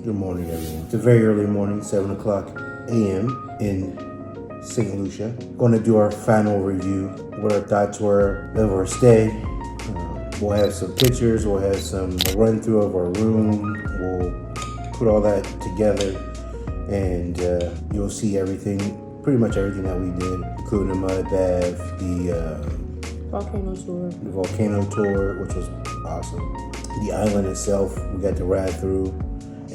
Good morning, everyone. It's a very early morning, 7 o'clock a.m. in St. Lucia. Going to do our final review, what our thoughts were of our stay. We'll have some pictures, we'll have some run through of our room, we'll put all that together, and you'll see everything, pretty much everything that we did, including the mud bath, the volcano tour, which was awesome. The island itself, we got to ride through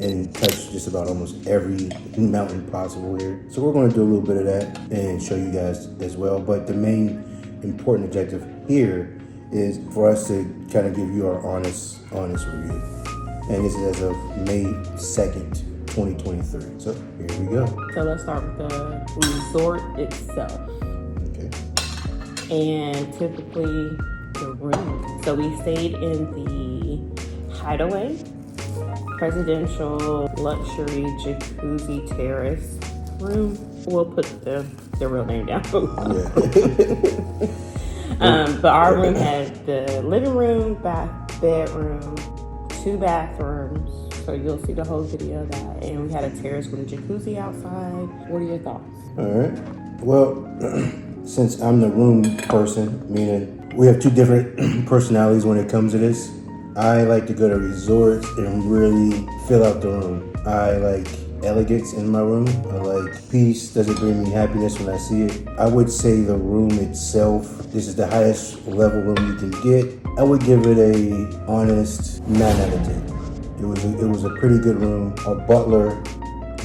and touch just about almost every mountain possible here. So we're going to do a little bit of that and show you guys as well. But the main important objective here is for us to kind of give you our honest review. And this is as of May 2nd, 2023. So here we go. So let's start with the resort itself. Okay. And typically the room. So we stayed in the Hideaway, presidential luxury jacuzzi terrace room. We'll put the real name down. But our room had the living room, bedroom, 2 bathrooms. So you'll see the whole video of that. And we had a terrace with a jacuzzi outside. What are your thoughts? All right. Well, since I'm the room person, meaning we have 2 different personalities when it comes to this. I like to go to resorts and really fill out the room. I like elegance in my room. I like peace. Does it bring me happiness when I see it? I would say the room itself, this is the highest level room you can get. I would give it a honest 9 out of 10. It was a pretty good room. Our butler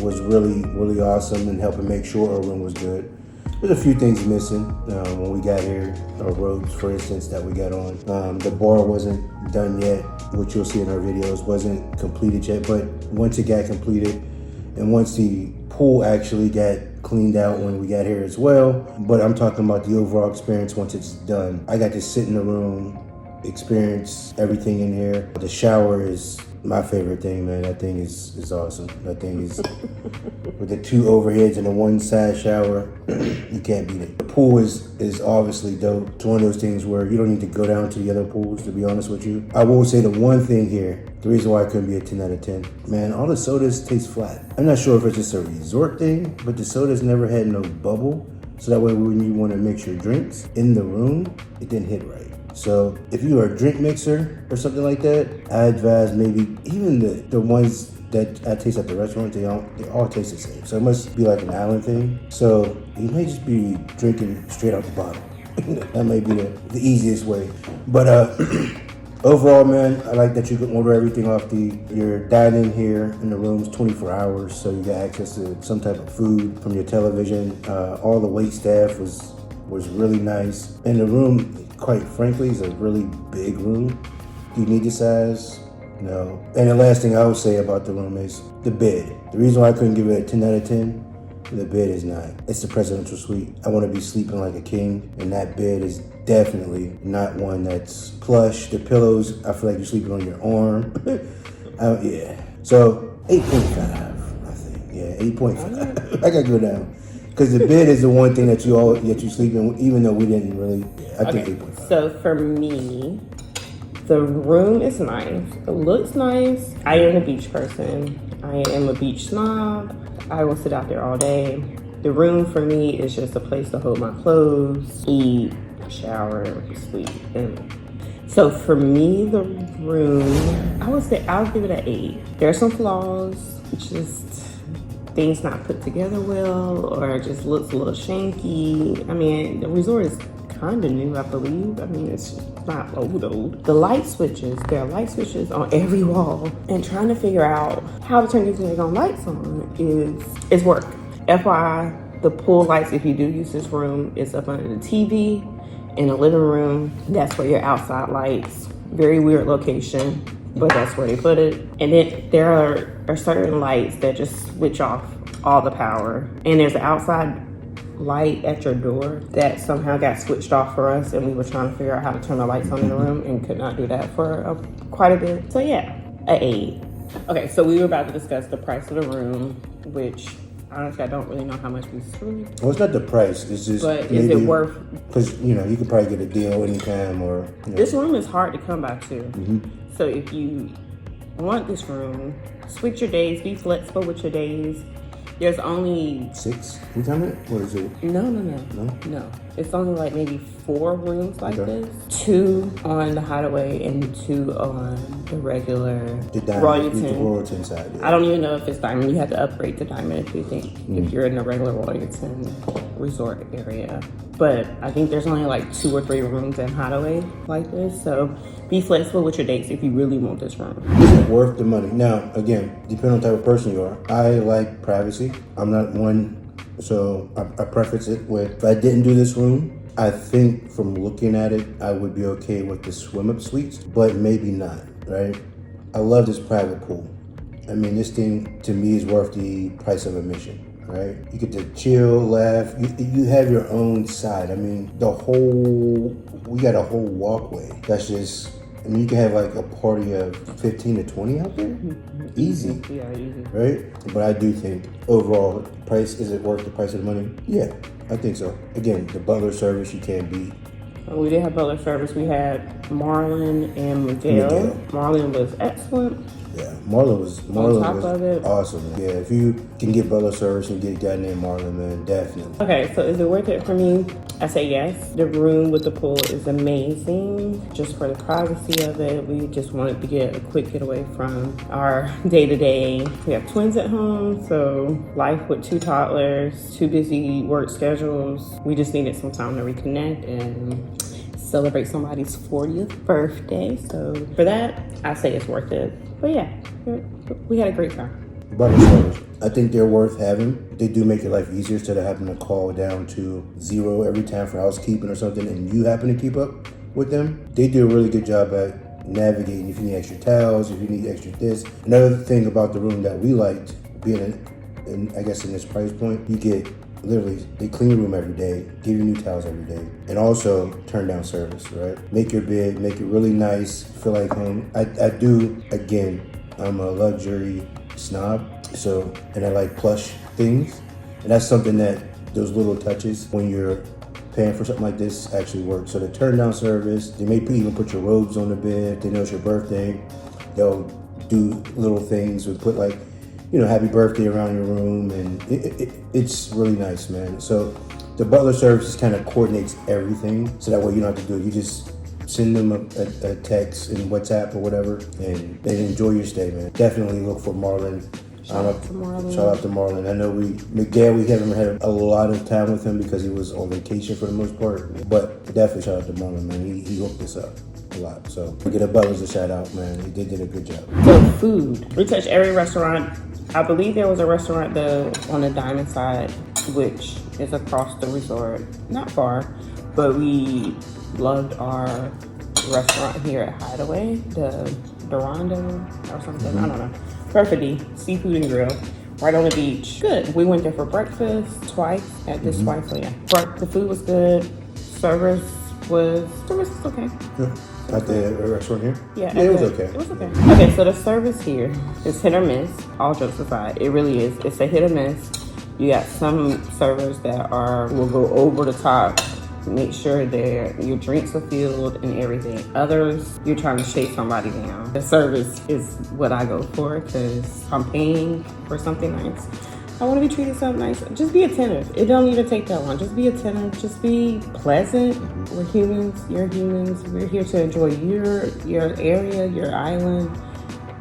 was really awesome in helping make sure our room was good. There's a few things missing when we got here. Our robes, for instance, that we got on. The bar wasn't done yet, which you'll see in our videos, wasn't completed yet. But once it got completed, and once the pool actually got cleaned out when we got here as well, but I'm talking about the overall experience once it's done. I got to sit in the room, experience everything in here. The shower is my favorite thing, man. That thing is awesome. That thing is with the 2 overheads and the 1 side shower, you can't beat it. The pool is obviously dope. It's one of those things where you don't need to go down to the other pools, to be honest with you. I will say the one thing here, the reason why I couldn't be a 10 out of 10, man, all the sodas taste flat. I'm not sure if it's just a resort thing, but the sodas never had no bubble. So that way when you want to mix your drinks in the room, it didn't hit right. So if you are a drink mixer or something like that, I advise maybe even the ones that I taste at the restaurant, they all taste the same. So it must be like an island thing. So you may just be drinking straight out the bottle. That may be the easiest way. But overall, man, I like that you can order everything off your dining here in the rooms 24 hours. So you got access to some type of food from your television. All the wait staff was really nice. And the room, quite frankly, is a really big room. Do you need the size? No. And the last thing I would say about the room is the bed. The reason why I couldn't give it a 10 out of 10, the bed is not. It's the presidential suite. I want to be sleeping like a king, and that bed is definitely not one that's plush. The pillows, I feel like you're sleeping on your arm. Yeah. So 8.5, I think. Yeah, 8.5. I gotta go down. Because the bed is the one thing that you sleep in, even though we didn't really. I think 8.5. So for me, the room is nice. It looks nice. I am a beach person. I am a beach snob. I will sit out there all day. The room for me is just a place to hold my clothes, eat, shower, sleep. And so for me, the room, I would say I'll give it an 8. There are some flaws, just things not put together well, or just looks a little shanky. I mean, the resort is kind of new, I believe. I mean, it's not old. The light switches, there are light switches on every wall, and trying to figure out how to turn these daggone lights on is work. FYI, the pool lights, if you do use this room, is up under the TV in the living room. That's where your outside lights, very weird location, but that's where they put it. And then there are certain lights that just switch off all the power. And there's an outside light at your door that somehow got switched off for us, and we were trying to figure out how to turn the lights on in the room and could not do that for quite a bit. So yeah, an 8. Okay, so we were about to discuss the price of the room, which honestly I don't really know how much we spent. Well, it's not the price. It's just. But is it worth? Because you could probably get a deal anytime, or. This room is hard to come by too. Mm-hmm. So if you want this room, switch your days, be flexible with your days. There's only 6? We time it? What is it? No. It's only like maybe 4 rooms like Okay. this. 2 on the Hideaway and 2 on the regular The Royalton side. Yeah. I don't even know if it's Diamond. You have to upgrade to Diamond if you think if you're in the regular Royalton Resort area. But I think there's only like 2 or 3 rooms in Hideaway like this. So be flexible with your dates if you really want this room. Is it worth the money? Now, again, depending on the type of person you are. I like privacy. I'm not one, so I preface it with, if I didn't do this room, I think from looking at it, I would be okay with the swim-up suites, but maybe not, right? I love this private pool. I mean, this thing to me is worth the price of admission. Right, you get to chill, laugh. You have your own side. I mean, we got a whole walkway. That's just, I mean, you can have like a party of 15 to 20 out there. Easy. Yeah, easy. Right? But I do think overall, is it worth the price of the money? Yeah, I think so. Again, the butler service you can't beat. We did have butler service. We had Marlon and Miguel. Marlon was excellent. Yeah, Marlon was of awesome. Yeah, if you can get butler service and get a guy named Marlon, man, definitely. Okay, so is it worth it for me? I say yes. The room with the pool is amazing. Just for the privacy of it, we just wanted to get a quick getaway from our day-to-day. We have twins at home, so life with 2 toddlers, 2 busy work schedules. We just needed some time to reconnect and celebrate somebody's 40th birthday. So for that, I say it's worth it. But yeah, we had a great time. Butler service, I think they're worth having. They do make your life easier instead of having to call down to 0 every time for housekeeping or something, and you happen to keep up with them. They do a really good job at navigating if you need extra towels, if you need extra this. Another thing about the room that we liked, being in this price point, you get literally, they clean your room every day, give you new towels every day, and also turn down service, right? Make your bed, make it really nice, feel like home. I do, again, I'm a luxury snob, and I like plush things, and that's something that those little touches when you're paying for something like this actually work. So the turn down service, they may even put your robes on the bed. They know it's your birthday. They'll do little things with put like, happy birthday around your room, and it's really nice, man. So the butler service kind of coordinates everything, so that way you don't have to do it. You just send them a text in WhatsApp or whatever, and they enjoy your stay, man. Definitely look for Marlon. Shout out to Marlon. I know Miguel, we haven't had a lot of time with him because he was on vacation for the most part, but definitely shout out to Marlon, man. He hooked us up a lot. So we get a butlers a shout out, man. They did a good job. So food, we touched every restaurant. I believe there was a restaurant on the Diamond side, which is across the resort, not far, but we loved our restaurant here at Hideaway, the Dorando or something, I don't know. Perfectly, seafood and grill, right on the beach. Good. We went there for breakfast twice at this twice, so yeah. But the food was good. Service was okay. Yeah. At the restaurant here? Yeah, it was okay. It was okay. Okay, so the service here is hit or miss. All jokes aside, it really is. It's a hit or miss. You got some servers that will go over the top, make sure that your drinks are filled and everything. Others, you're trying to shake somebody down. The service is what I go for because I'm paying for something nice. I want to be treated so nice. Just be attentive. It don't even take that long. Just be attentive. Just be pleasant. We're humans. You're humans. We're here to enjoy your area, your island.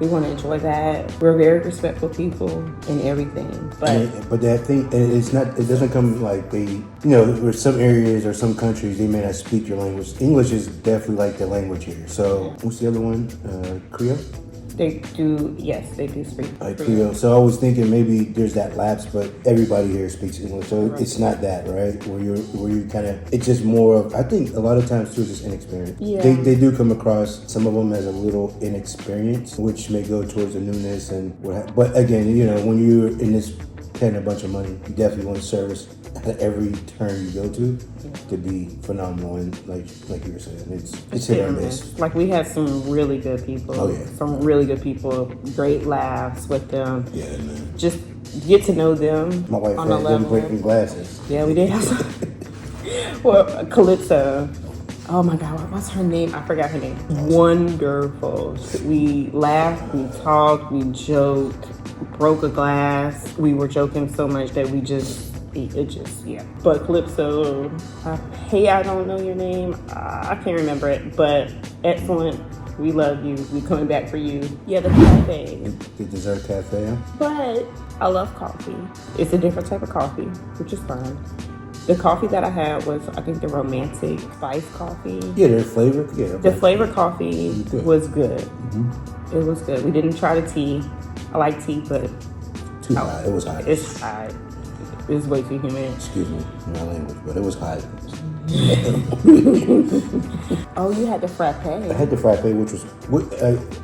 We want to enjoy that. We're very respectful people and everything. But that thing, it's not. It doesn't come like there's some areas or some countries they may not speak your language. English is definitely like the language here. So what's the other one? Creole. They do speak Creole. So I was thinking maybe there's that lapse, but everybody here speaks English, so it's not that, right? Where you kind of, it's just more of, I think a lot of times too, it's just inexperience. Yeah. They do come across, some of them as a little inexperience, which may go towards the newness but again, when you're in this paying a bunch of money, you definitely want service at every turn you go to be phenomenal, and like you were saying, it's hit or miss. Like we had some really good people. Oh yeah. Some really good people. Great laughs with them. Yeah, man. Just get to know them. My wife on had a level. them breaking glasses. Yeah, we did have some. Well, Calypso, Oh my God, what's her name? I forgot her name. Wonderful. We laughed, we talked, we joked, broke a glass. We were joking so much that yeah. But Calypso, hey, I don't know your name. I can't remember it, but excellent. We love you. We coming back for you. Yeah, the cafe. The dessert cafe. Huh? But I love coffee. It's a different type of coffee, which is fine. The coffee that I had was, I think, the romantic spice coffee. Yeah, their flavor. Yeah, the flavor coffee was good. It was good. We didn't try the tea. I like tea, but too hot. It was hot. It's hot. It's way too humid. Excuse me, my language, but it was hot. Oh, you had the frappe. I had the frappe, which was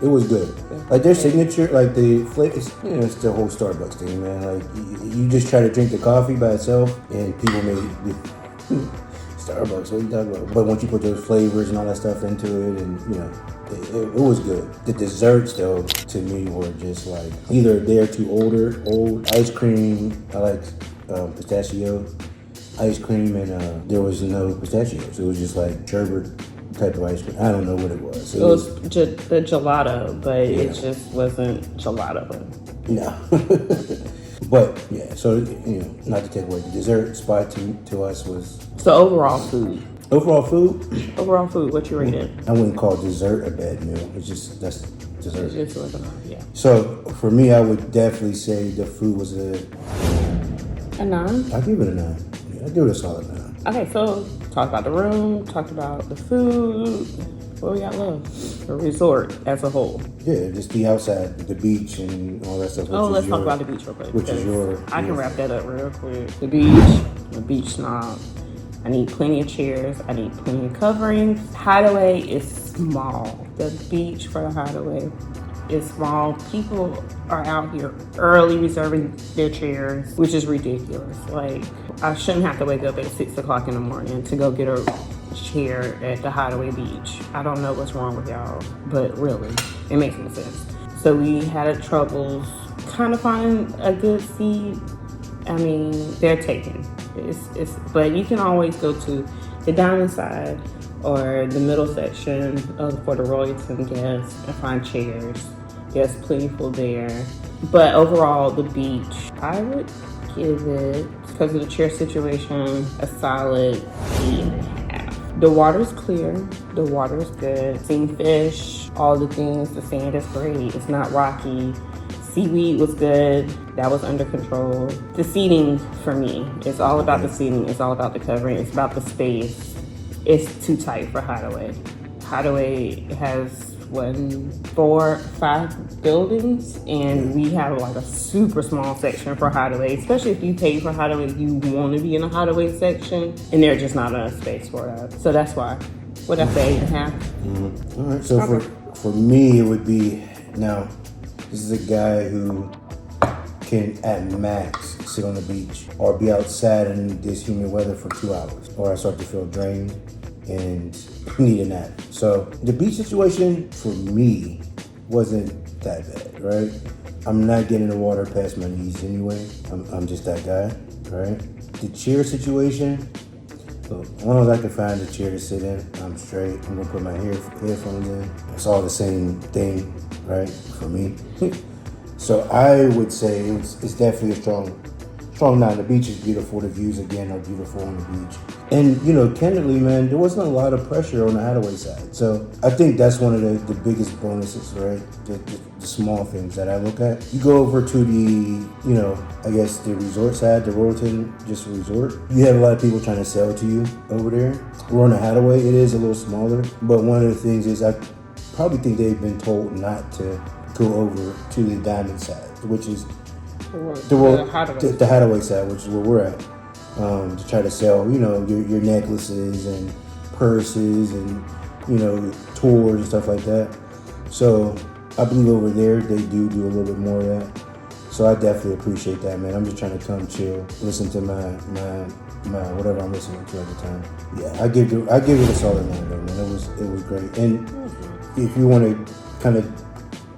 it was good. Like their signature, like the flavor, it's the whole Starbucks thing, man. Like you just try to drink the coffee by itself, and people may Starbucks. What are you talking about? But once you put those flavors and all that stuff into it, and it was good. The desserts, though, to me were just like either they're too old ice cream. I like pistachio ice cream, and there was no pistachios. It was just like sherbet type of ice cream. I don't know what it was. It was the gelato, but it just wasn't gelato. No. But yeah, so not to take away, the dessert spot to us was. So overall food. Overall food, what you rated? I wouldn't call dessert a bad meal. That's dessert. It just wasn't, yeah. So for me, I would definitely say the food was a 9. I give it a 9. Yeah, I give it a solid 9. Okay, so talk about the room, talked about the food. What we got left? The resort as a whole. Yeah, just the outside, the beach, and all that stuff. Let's talk about the beach real quick. Which is I can wrap that up real quick. The beach, I'm a beach snob. I need plenty of chairs. I need plenty of coverings. Hideaway is small. The beach for the Hideaway is small. People are out here early reserving their chairs, which is ridiculous. Like, I shouldn't have to wake up at 6 o'clock in the morning to go get a chair at the Hideaway Beach. I don't know what's wrong with y'all, but really, it makes no sense. So we had troubles kind of finding a good seat. I mean, they're taken. But you can always go to the dining side or the middle section for the Royalton guests and find chairs. There's plentiful there. But overall, the beach, I would give it, because of the chair situation, a solid 8.5. The water's clear. The water's good. Seen fish, all the things. The sand is great. It's not rocky. Seaweed was good. That was under control. The seating for me, it's all about the seating. It's all about the covering. It's about the space. It's too tight for Hideaway. Hideaway has 4, 5 buildings, and we have like a super small section for Hideaway. Especially if you pay for Hideaway, you want to be in a Hideaway section, and there's just not enough space for that. So that's why. What I say, 8.5. Mm-hmm. All right. So for me, it would be now. This is a guy who can, at max, sit on the beach or be outside in this humid weather for 2 hours, or I start to feel drained and need a nap. So the beach situation for me wasn't that bad, right? I'm not getting in the water past my knees anyway. I'm just that guy, right? The chair situation, look, as long as I can find a chair to sit in, I'm straight. I'm gonna put my headphones in. It's all the same thing, right, for me. So I would say it's definitely a strong 9. The beach is beautiful. The views, again, are beautiful on the beach. And, candidly, man, there wasn't a lot of pressure on the Hideaway side. So I think that's one of the biggest bonuses, right? The small things that I look at. You go over to the, I guess the resort side, the Royalton just resort. You have a lot of people trying to sell to you over there. We're on the Hideaway. It is a little smaller. But one of the things is I probably think they've been told not to go over to the diamond side, which is the Hideaway side, which is where we're at, to try to sell, your necklaces and purses and, tours and stuff like that. So I believe over there they do a little bit more of that. So I definitely appreciate that, man. I'm just trying to come chill, listen to my whatever I'm listening to at the time. Yeah, I give it a solid 9, though, man. It was great. And if you want to kind of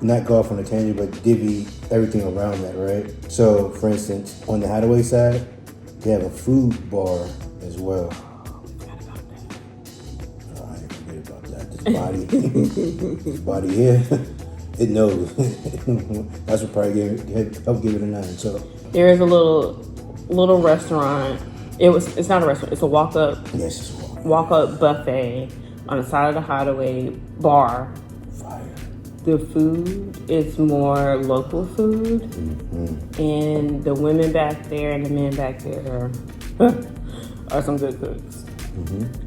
not go off on a tangent, but divvy everything around that, right? So, for instance, on the Hideaway side, they have a food bar as well. All right. body, body, yeah, it knows. That's what probably helped give it a 9. So There is a little restaurant. It's not a restaurant. It's a yes, walk up buffet on the side of the hideaway bar. fire. The food is more local food, and the women back there and the men back there are some good cooks.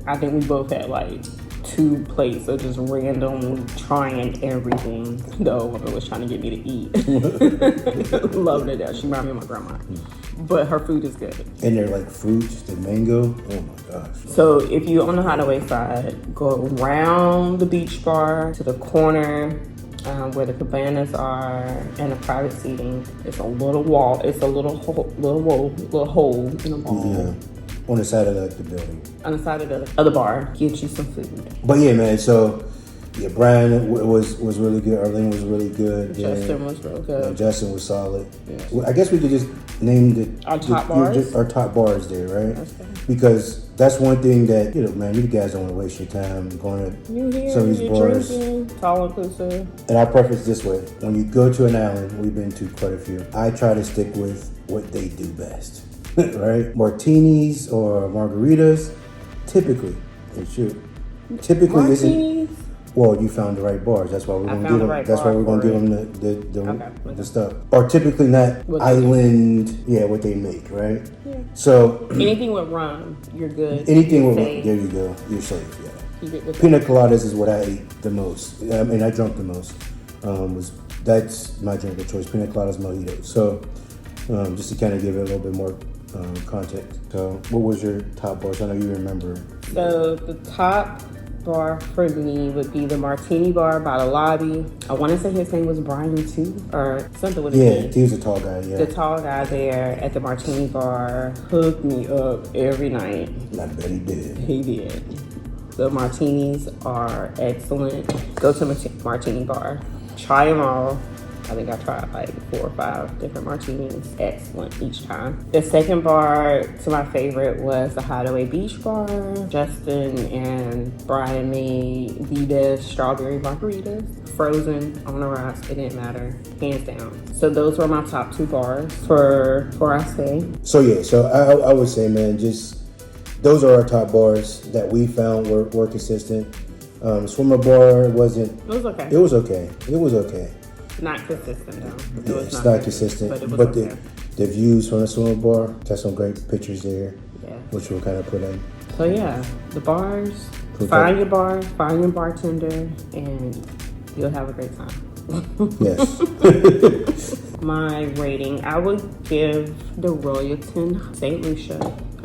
I think we both had like 2 plates of just random trying everything. The old woman was trying to get me to eat. Loving it. She reminded me of my grandma. But her food is good. And they're like fruits, the mango. Oh my gosh. So if you're on the hideaway side, go around the beach bar to the corner where the cabanas are and the private seating. It's a little wall. It's a little hole in the wall. Yeah, on the side of the building. On the side of the other bar, get you some food. But yeah, man. So yeah, Brian was really good. Arlene was really good. Justin was real good. Justin was solid. Yes. Well, I guess we could just name Our top bars? our top bars there, right? Okay. Because that's one thing that, man, you guys don't want to waste your time going to You here, some of these you're bars. drinking, all inclusive. And I preface this way: when you go to an island, we've been to quite a few. I try to stick with what they do best, right? Martinis or margaritas, typically, typically isn't. Martinis? Well, you found the right bars. That's why we're going to give them. right That's why bar we're going to for give them Okay. the stuff. Or typically not What they island. Yeah, what they make, right? Yeah. So Anything with rum, you're good. anything with Safe. there you go. You're safe. Yeah. You get with Pina coladas is what I ate the most. I mean, I drank the most. That's my drink of choice. Pina coladas, mojitos. So just to kind of give it a little bit more context. So what was your top bars? I know you remember. So the top bar for me would be the Martini Bar by the lobby. I want to say his name was Brian too, or something with a Yeah, T. he was a tall guy. Yeah, The tall guy there at the Martini Bar hooked me up every night. I bet he did. He did. The martinis are excellent. Go to Martini Bar. Try them all. I think I tried like 4 or 5 different martinis. Excellent each time. The second bar to my favorite was the Hideaway Beach Bar. Justin and Brian made the best strawberry margaritas. Frozen, on the rocks, it didn't matter. Hands down. So those were my top 2 bars for our stay. So yeah, so I would say, man, just those are our top bars that we found were consistent. Swimmer bar wasn't. It was okay. It was okay. It was okay. Not consistent though. Yeah, it's not consistent. But it was But okay. the views from the swimmer bar, got some great pictures there, Yeah. which we'll kind of put in. So yeah, the bars. Okay. Find your bar, find your bartender, and you'll have a great time. Yes. My rating, I would give the Royalton St. Lucia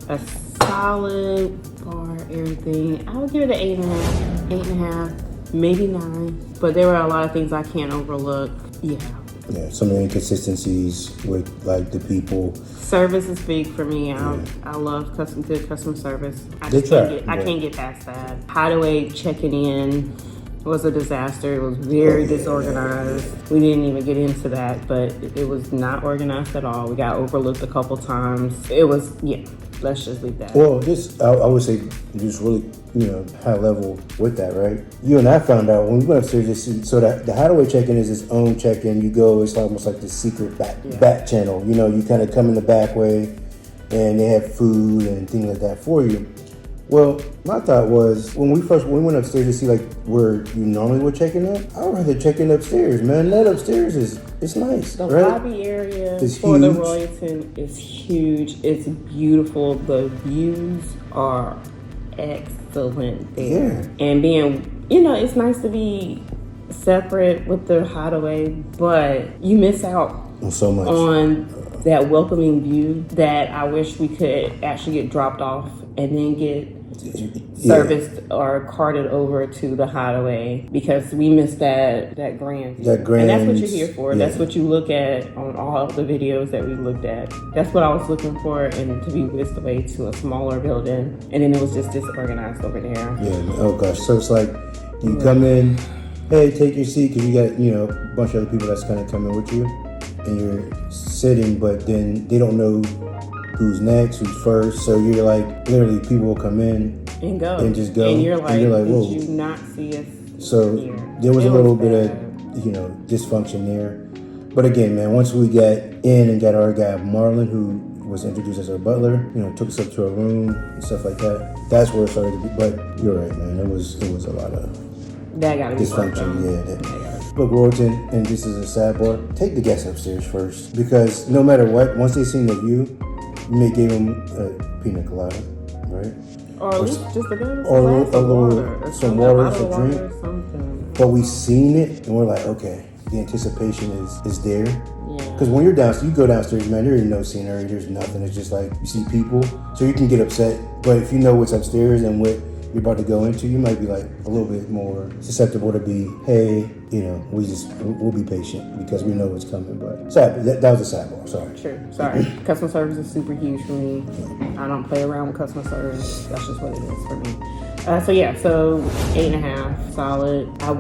a solid bar, everything. I would give it an 8.5, 8.5, maybe 9. But there were a lot of things I can't overlook. Yeah. Yeah, some of the inconsistencies with like the people. Service is big for me. I love good customer service. I can't get past that. Hideaway checking in was a disaster. It was very disorganized. We didn't even get into that, but it was not organized at all. We got overlooked a couple times. It was, let's just leave that. Well, I would say just really, high level with that, right? You and I found out when we went upstairs, so that the Hideaway check-in is its own check-in. You go, it's almost like the secret back channel. You kind of come in the back way, and they have food and things like that for you. Well, my thought was when we went upstairs to see like where you normally would check in at, I'd rather check in upstairs, man. That upstairs it's nice. The right? lobby area It's for the huge. Royalton is huge. It's beautiful. The views are excellent there. Yeah. And being, it's nice to be separate with the Hideaway, but you miss out So much. on that welcoming view that I wish we could actually get dropped off and then get serviced or carted over to the Hideaway, because we missed that grand view. And that's what you're here for. Yeah. That's what you look at on all the videos that we looked at. That's what I was looking for, and to be whisked away to a smaller building, and then it was just disorganized over there. Yeah. Oh gosh. So it's like you come in, hey, take your seat, because you got a bunch of other people that's kind of coming with you, and you're sitting, but then they don't know who's next, who's first. So you're like, literally, people will come in And go. and just go. And you're like, whoa. did you not see us So Yeah. there was It a little was bit bad. of, dysfunction there. But again, man, once we got in and got our guy Marlon, who was introduced as our butler, took us up to our room and stuff like that. That's where it started to be. But you're right, man. It was a lot of That gotta be dysfunction. worked on. Yeah. Look, Royalton, and this is a sidebar. Take the guests upstairs first, because no matter what, once they seen the view, you may give them a pina colada, right? Or at least just a little Or glass of water. some water to Bottle of drink. water or something. But we seen it, and we're like, okay, the anticipation is there. Yeah. Because when you're downstairs, you go downstairs, man, there is no scenery, there's nothing. It's just like you see people, so you can get upset. But if you know what's upstairs and what you're about to go into, you might be like a little bit more susceptible to be, hey, we'll be patient because we know what's coming. But sad, that was a sidebar. Sorry. Sure. Sorry. Customer service is super huge for me. I don't play around with customer service. That's just what it is for me. So 8.5, solid. I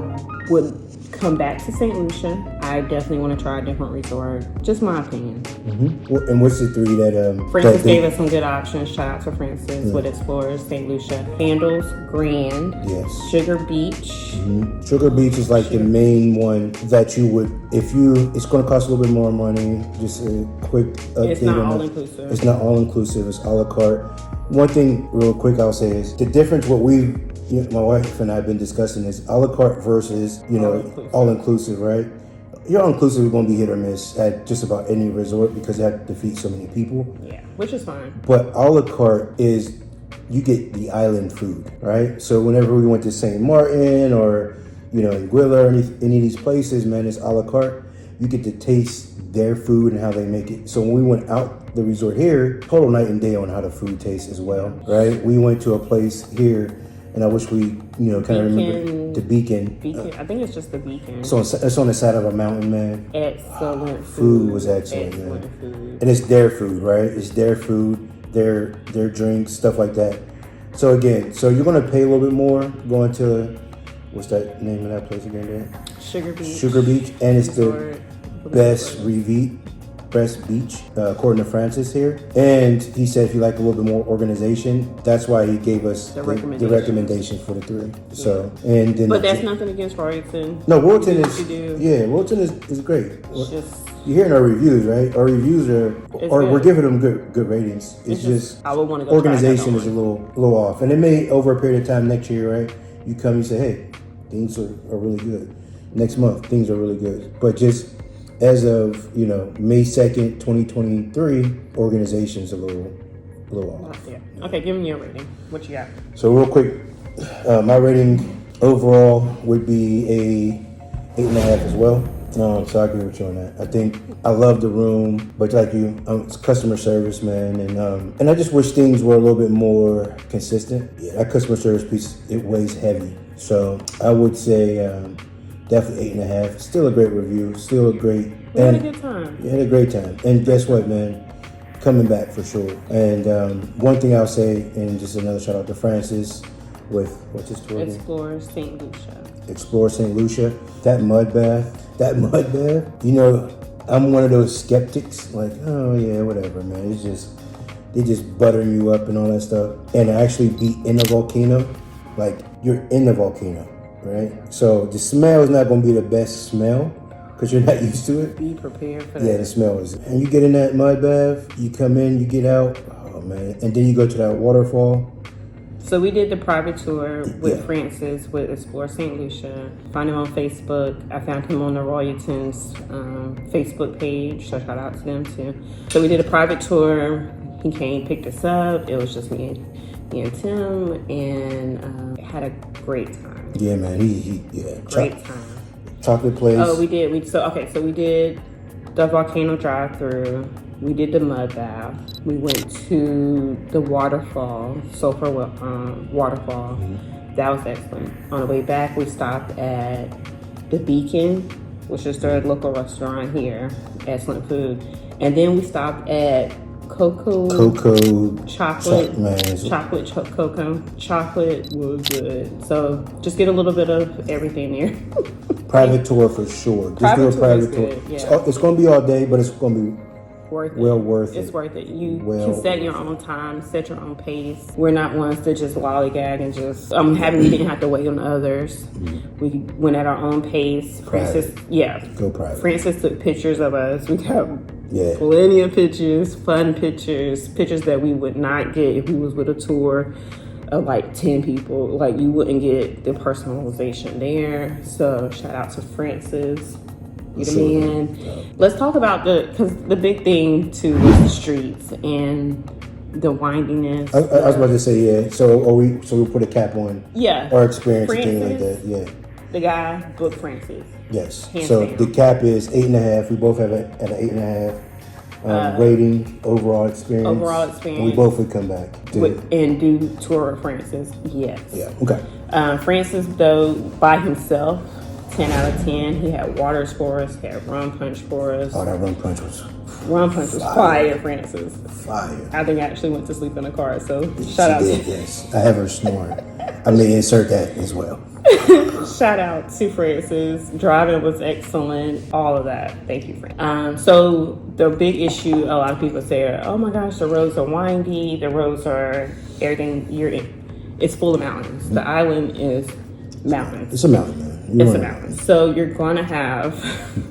would come back to St. Lucia. I definitely want to try a different resort. Just my opinion. Mm-hmm. And what's the three that Francis gave us some good options. Shout out to Francis with Explorers St. Lucia. Handles, Grand. Yes. Sugar Beach. Mm-hmm. Sugar Beach is like the main one that you would, it's going to cost a little bit more money. Just a quick update. It's not all inclusive. It's not all inclusive. It's a la carte. One thing, real quick, I'll say is the difference. What my wife and I have been discussing is a la carte versus all inclusive, right? Your all inclusive is going to be hit or miss at just about any resort because that defeats so many people. Yeah, which is fine. But a la carte is you get the island food, right? So whenever we went to St. Martin or Anguilla or any of these places, man, it's a la carte. You get to taste their food and how they make it. So when we went out the resort here, total night and day on how the food tastes as well, right? We went to a place here, and I wish we kind of remember the Beacon. I think it's just the Beacon. So it's on the side of a mountain, man. Excellent Food was excellent, man. And it's their food, right? It's their food, their drinks, stuff like that. So again, you're gonna pay a little bit more going to, what's that name of that place again, Dan? Sugar Beach, and it's the best beach, according to Francis here. And he said if you like a little bit more organization, that's why he gave us the recommendations for the three. Yeah. So, and then but that's nothing against Royalton. No, Royalton Royalton is great. You're hearing our reviews, right? Our reviews we're giving them good ratings. It's just I would want to go organization is a little off, and it may over a period of time next year, right? You come, you say, hey, things are really good. Next month, things are really good, but just as of May 2nd, 2023, organization's a little off. Yeah. Okay, give me your rating. What you got? So real quick, my rating overall would be a 8.5 as well. So I agree with you on that. I think I love the room, but like you, it's customer service, man, and I just wish things were a little bit more consistent. Yeah, that customer service piece, it weighs heavy. So I would say definitely 8.5. Still a great review. Still a great. We had a good time. You had a great time, and guess what, man? Coming back for sure. And one thing I'll say, and just another shout out to Francis with what's his tour? Explorers St. Lucia. Explorers St. Lucia. That mud bath. I'm one of those skeptics. Like, oh yeah, whatever, man. It's just they just butter you up and all that stuff. And to actually be in a volcano, like you're in the volcano, right? So the smell is not going to be the best smell because you're not used to it. Be prepared for that. Yeah, the smell is. And you get in that mud bath, you come in, you get out. Oh man! And then you go to that waterfall. So we did the private tour with Francis with Explore St. Lucia. Find him on Facebook. I found him on the Royalton's Facebook page, so shout out to them too. So we did a private tour. He came, picked us up. It was just me and Tim, and had a great time. Yeah, man. Great time. Chocolate place. Oh, we did. So we did the volcano drive-through. We did the mud bath. We went to the waterfall, Sulphur Waterfall. Mm-hmm. That was excellent. On the way back, we stopped at the Beacon, which is their local restaurant here. Excellent food. And then we stopped at Cocoa Chocolate. Cocoa Chocolate was good. So just get a little bit of everything there. Private tour for sure. Just do a private tour. Yeah. It's going to be all day, but it's going to be worth it. Well worth it. It's worth it. You can set your own time, set your own pace. We're not ones to just lollygag and just. I'm happy we didn't have to wait on others. We went at our own pace. Francis, go private. Francis took pictures of us. We got plenty of pictures, fun pictures that we would not get if we was with a tour of like 10 people. Like, you wouldn't get the personalization there. So shout out to Francis. You the man. Let's talk about because the big thing too is the streets and the windiness. I was about to say, So we put a cap on our experience and things like that. Yeah. The guy booked Francis. Yes. Hands so down. the cap is 8.5. We both have at an 8.5 rating overall experience. And we both would come back and do tour of Francis. Yes. Yeah. Okay. Francis though by himself. 10 out of 10. He had waters for us. He had rum punch for us. Oh, that rum punch was fire, Francis. Fire. I think I actually went to sleep in the car. So shout out. Yes, I have her snoring. I'm gonna insert that as well. Shout out to Francis. Driving was excellent. All of that. Thank you, Francis. So the big issue, a lot of people say, "Oh my gosh, the roads are windy. The roads are everything. It's full of mountains. The island is mountains. It's a mountain, man. It's a mountain. So you're going to have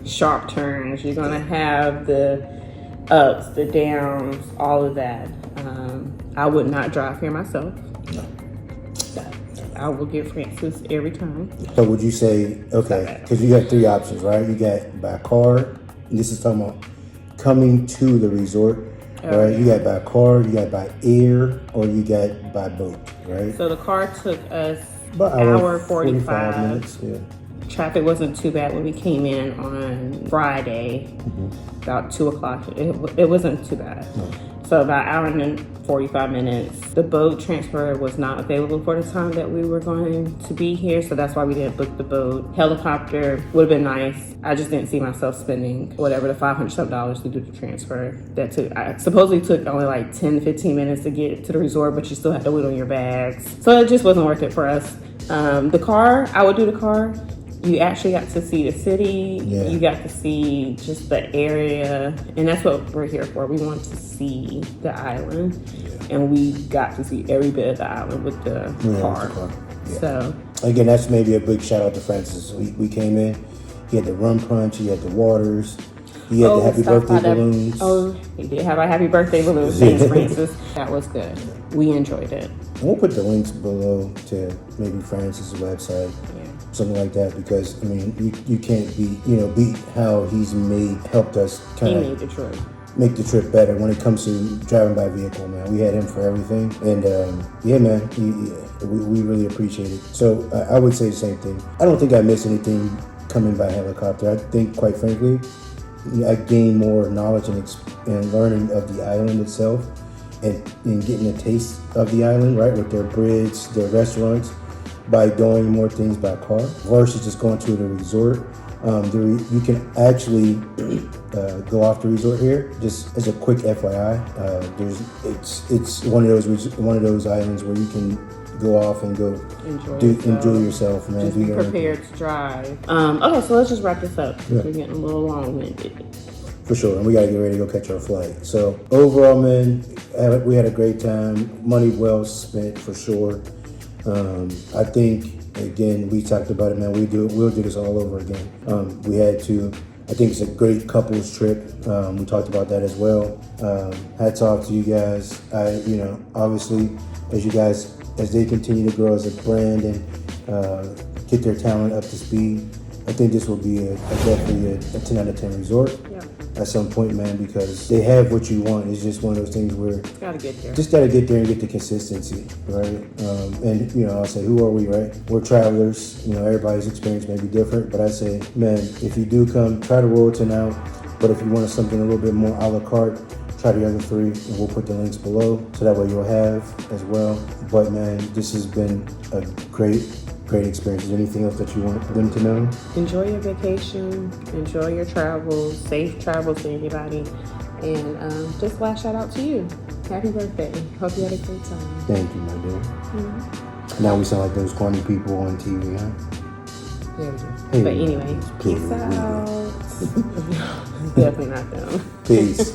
sharp turns. You're going to have the ups, the downs, all of that. I would not drive here myself. No. I will get Francis every time. So would you say, okay, because you have three options, right? You got by car, and this is talking about coming to the resort, right? You got by car, you got by air, or you got by boat, right? So the car took us about hour 45 minutes. Yeah. Traffic wasn't too bad when we came in on Friday, about 2 o'clock. It wasn't too bad. No. So about an hour and 45 minutes. The boat transfer was not available for the time that we were going to be here, so that's why we didn't book the boat. Helicopter would have been nice. I just didn't see myself spending whatever the $500 to do the transfer. That supposedly took only like 10 to 15 minutes to get to the resort, but you still had to wait on your bags. So it just wasn't worth it for us. The car, I would do the car. You actually got to see the city. Yeah. You got to see just the area. And that's what we're here for. We want to see the island. Yeah. And we got to see every bit of the island with the car. Yeah. So again, that's maybe a big shout out to Francis. We came in, he had the rum punch, he had the waters, he had the happy birthday balloons. Oh, he did have a happy birthday balloons. Thanks, Francis. That was good. We enjoyed it. And we'll put the links below to maybe Francis' website. Something like that, because I mean you can't beat how he's helped us kind of make the trip better when it comes to driving by vehicle, man. We had him for everything, and man, we really appreciate it. So I would say the same thing. I don't think I missed anything coming by helicopter. I think, quite frankly, I gained more knowledge and learning of the island itself, and getting a taste of the island, right, with their bridge, their restaurants, by doing more things by car versus just going to the resort. You can actually go off the resort here. Just as a quick FYI, it's one of those islands where you can go off and go enjoy yourself, man. Just be prepared to drive. Okay, so let's just wrap this up. Yeah. We're getting a little long-winded. For sure, and we gotta get ready to go catch our flight. So overall, man, we had a great time. Money well spent for sure. I think, again, we talked about it, man. We'll do this all over again. We had to. I think it's a great couples trip. We talked about that as well. Hats off to you guys. Obviously, as they continue to grow as a brand and get their talent up to speed, I think this will be definitely a 10 out of 10 resort. Yeah. At some point, man, because they have what you want. It's just one of those things where gotta get there. Just gotta get there and get the consistency, right? And I'll say, who are we, right? We're travelers. Everybody's experience may be different, but I say, man, if you do come, try the Royalton out. But if you want something a little bit more a la carte, try the other three, and we'll put the links below, so that way you'll have as well. But man, this has been a great experience. Is there anything else that you want them to know? Enjoy your vacation. Enjoy your travels. Safe travels to anybody. And just last shout out to you. Happy birthday. Hope you had a great time. Thank you, my dear. Mm-hmm. Now we sound like those corny people on TV, huh? Yeah, we do. But anyway, peace out. Definitely not them. Peace.